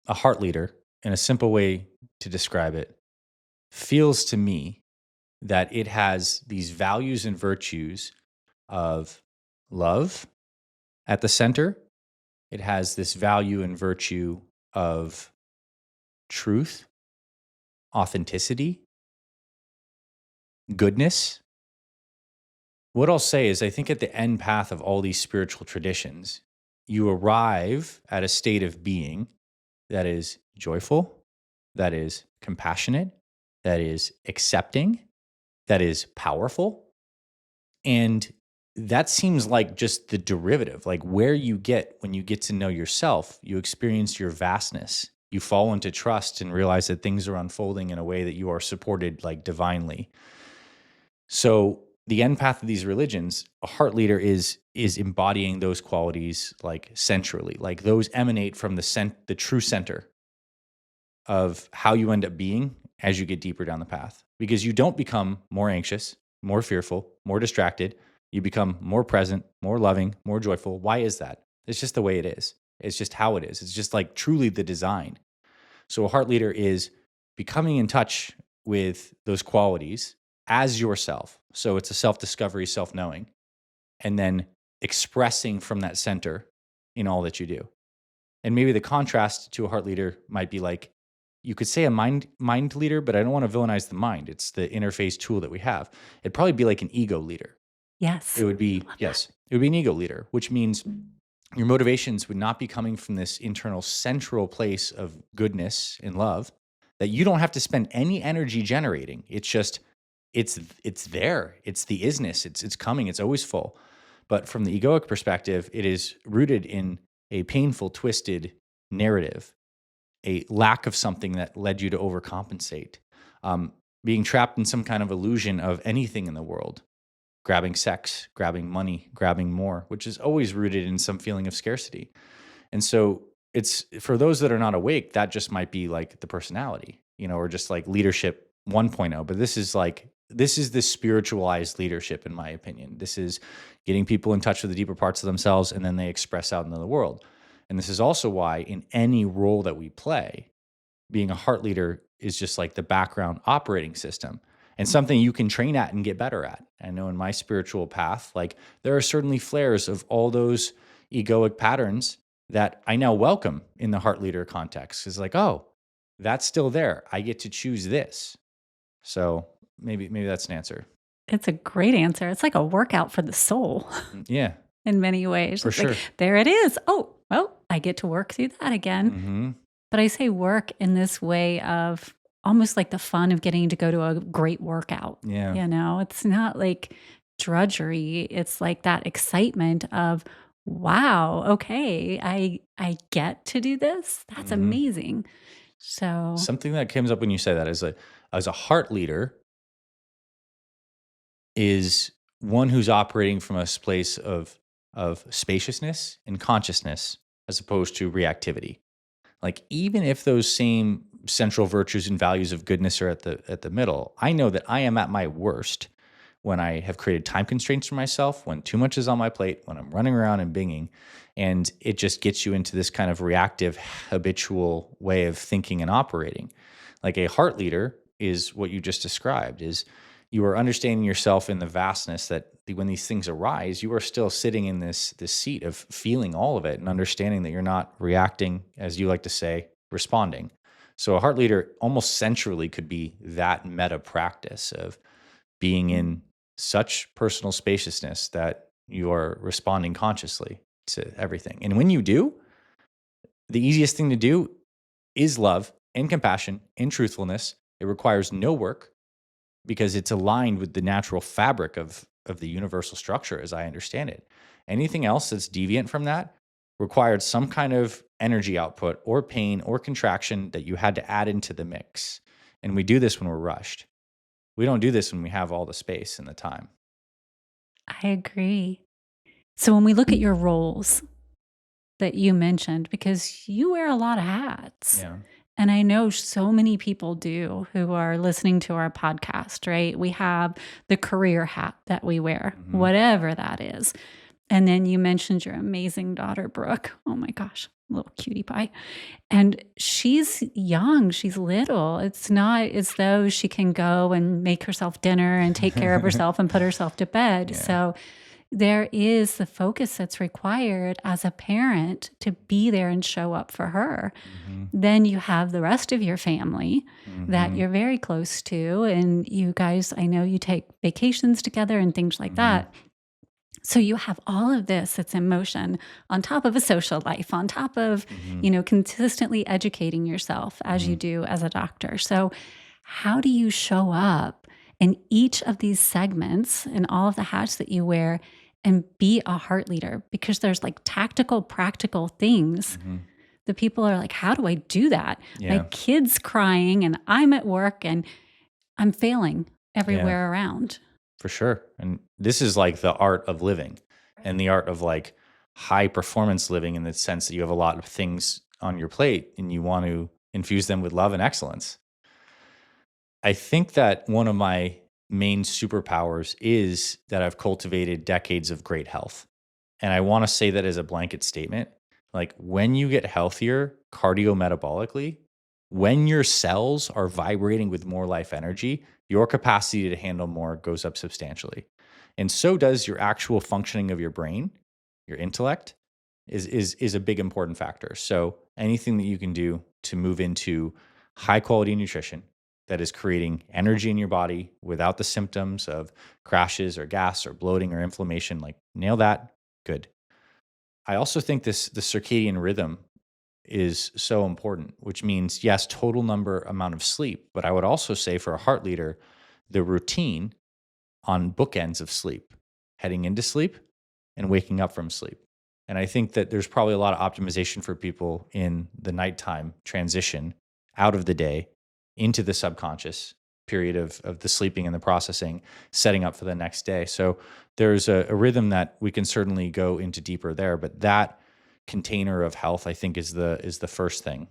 a heart leader, in a simple way to describe it, feels to me that it has these values and virtues of love at the center. It has this value and virtue of truth, authenticity, goodness. What I'll say is, I think at the end path of all these spiritual traditions, you arrive at a state of being that is joyful, that is compassionate, that is accepting, that is powerful. And that seems like just the derivative, like where you get when you get to know yourself, you experience your vastness. You fall into trust and realize that things are unfolding in a way that you are supported like divinely. So the end path of these religions, a heart leader is embodying those qualities like centrally, like those emanate from the true center of how you end up being as you get deeper down the path. Because you don't become more anxious, more fearful, more distracted. You become more present, more loving, more joyful. Why is that? It's just the way it is. It's just how it is. It's just like truly the design. So a heart leader is becoming in touch with those qualities as yourself. So it's a self-discovery, self-knowing, and then expressing from that center in all that you do. And maybe the contrast to a heart leader might be like, you could say a mind leader, but I don't want to villainize the mind. It's the interface tool that we have. It'd probably be like an ego leader. Yes. It would be, yes, it would be an ego leader, which means your motivations would not be coming from this internal central place of goodness and love that you don't have to spend any energy generating. It's just, it's there. It's the isness. It's coming. It's always full. But from the egoic perspective, it is rooted in a painful, twisted narrative, a lack of something that led you to overcompensate, being trapped in some kind of illusion of anything in the world, grabbing sex, grabbing money, grabbing more, which is always rooted in some feeling of scarcity. And so it's for those that are not awake, that just might be like the personality, or just like leadership 1.0. But this is the spiritualized leadership, in my opinion. This is getting people in touch with the deeper parts of themselves, and then they express out into the world. And this is also why in any role that we play, being a heart leader is just like the background operating system and something you can train at and get better at. I know in my spiritual path, like there are certainly flares of all those egoic patterns that I now welcome in the heart leader context. It's like, oh, that's still there. I get to choose this. So maybe that's an answer. It's a great answer. It's like a workout for the soul Yeah, in many ways. for It's like, sure. there it is. Oh, well, I get to work through that again. Mm-hmm. But I say work in this way of almost like the fun of getting to go to a great workout. Yeah. It's not like drudgery. It's like that excitement of, wow, okay, I get to do this. That's Mm-hmm. amazing. So Something that comes up when you say that is as a heart leader is one who's operating from a place of spaciousness and consciousness as opposed to reactivity. Like even if those same central virtues and values of goodness are at the middle, I know that I am at my worst when I have created time constraints for myself, when too much is on my plate, when I'm running around and binging, and it just gets you into this kind of reactive, habitual way of thinking and operating. Like a heart leader is what you just described, is you are understanding yourself in the vastness that when these things arise, you are still sitting in this seat of feeling all of it and understanding that you're not reacting, as you like to say, responding. So a heart leader almost centrally could be that meta practice of being in such personal spaciousness that you are responding consciously to everything. And when you do, the easiest thing to do is love and compassion and truthfulness. It requires no work because it's aligned with the natural fabric of the universal structure as I understand it. Anything else that's deviant from that required some kind of energy output or pain or contraction that you had to add into the mix. And we do this when we're rushed. We don't do this when we have all the space and the time. I agree. So when we look at your roles that you mentioned, because you wear a lot of hats. Yeah. And I know so many people do who are listening to our podcast, right? We have the career hat that we wear, whatever that is. And then you mentioned your amazing daughter, Brooke. Oh my gosh. little cutie pie. And she's young, she's little. It's not as though she can go and make herself dinner and take care of herself and put herself to bed. Yeah. So there is the focus that's required as a parent to be there and show up for her. Hmm. Then you have the rest of your family that Hmm. you're very close to. And you guys, I know you take vacations together and things like Hmm. that. So you have all of this that's in motion on top of a social life, on top of, Hmm. consistently educating yourself as you Hmm. do as a doctor. So how do you show up in each of these segments and all of the hats that you wear and be a heart leader? Because there's like tactical, practical things Hmm. that people are like, how do I do that? My Yeah. kid's crying and I'm at work and I'm failing Yeah. everywhere around. For sure. And this is like the art of living and Right. the art of like high performance living in the sense that you have a lot of things on your plate and you want to infuse them with love and excellence. I think that one of my main superpowers is that I've cultivated decades of great health. And I want to say that as a blanket statement. Like when you get healthier cardiometabolically, when your cells are vibrating with more life energy, your capacity to handle more goes up substantially. And so does your actual functioning of your brain, your intellect is a big important factor. So anything that you can do to move into high quality nutrition that is creating energy in your body without the symptoms of crashes or gas or bloating or inflammation, like nail that, good. I also think the circadian rhythm is so important, which means yes, total number amount of sleep, but I would also say for a heart leader, the routine on bookends of sleep, heading into sleep and waking up from sleep. And I think that there's probably a lot of optimization for people in the nighttime transition out of the day into the subconscious period of the sleeping and the processing, setting up for the next day. So there's a rhythm that we can certainly go into deeper there, but that container of health, I think, is the first thing.